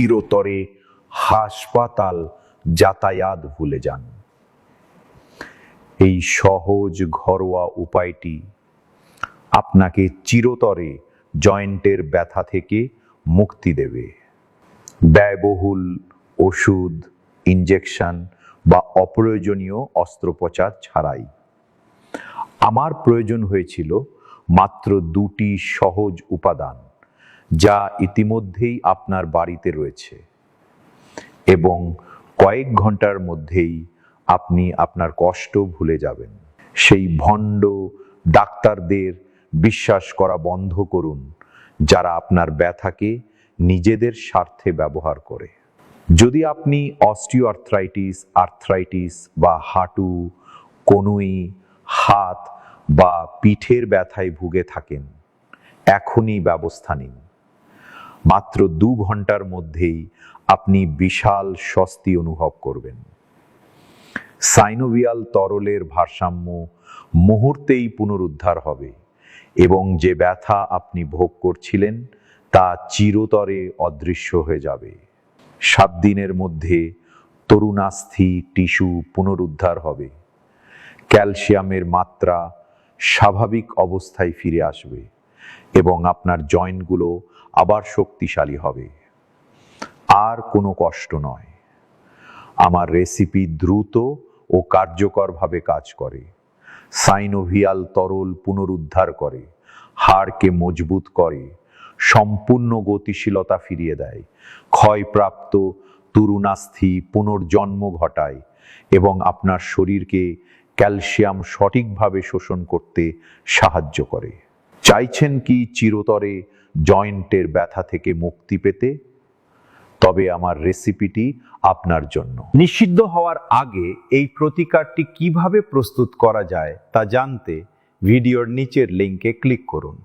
চিরতরে হাসপাতাল যাতায়াত ভুলে যান। এই সহজ ঘরোয়া উপায়টি আপনাকে চিরতরে জয়েন্টের ব্যথা থেকে মুক্তি দেবে। ব্যয়বহুল ওষুধ, ইনজেকশন বা অপ্রয়োজনীয় অস্ত্রোপচার ছাড়াই। আমার প্রয়োজন হয়েছিল মাত্র 2টি সহজ উপাদান, যা ইতিমধ্যেই আপনার বাড়িতে রয়েছে, এবং কয়েক ঘন্টার মধ্যেই আপনি আপনার কষ্ট ভুলে যাবেন। সেই ভণ্ড ডাক্তারদের বিশ্বাস করা বন্ধ করুন, যারা আপনার ব্যথাকে নিজেদের স্বার্থে ব্যবহার করে। যদি আপনি অস্টিওআর্থ্রাইটিস, আর্থ্রাইটিস বা হাঁটু, কনুই, হাত বা পিঠের ব্যথায় ভুগে থাকেন, এখনই ব্যবস্থা নিন। মাত্র 2 ঘন্টার মধ্যেই আপনি বিশাল স্বস্তি অনুভব করবেন। সাইনোভিয়াল তরলের ভারসাম্য মুহূর্তেই পুনরুদ্ধার হবে, এবং যে ব্যথা আপনি ভোগ করছিলেন তা চিরতরে অদৃশ্য হয়ে যাবে। 7 দিনের মধ্যে তরুণাস্থি টিস্যু পুনরুদ্ধার হবে, ক্যালসিয়ামের মাত্রা স্বাভাবিক অবস্থায় ফিরে আসবে, এবং আপনার জয়েন্টগুলো আবার শক্তিশালী হবে। আর কোনো কষ্ট নয়। আমার রেসিপি দ্রুত ও কার্যকরভাবে কাজ করে। সাইনোভিয়াল তরল পুনরুদ্ধার করে, হাড়কে মজবুত করে, সম্পূর্ণ গতিশীলতা ফিরিয়ে দেয়, ক্ষয়প্রাপ্ত তরুণাস্থি পুনর্জন্ম ঘটায়, এবং আপনার শরীরকে ক্যালসিয়াম সঠিকভাবে শোষণ করতে সাহায্য করে। চাইছেন কি চিরতরে জয়েন্টের ব্যথা থেকে মুক্তি পেতে? তবে আমার রেসিপিটি আপনার জন্য। নিষিদ্ধ হওয়ার আগে এই প্রতিকারটি কিভাবে প্রস্তুত করা যায় তা জানতে ভিডিওর নিচের লিঙ্কে ক্লিক করুন।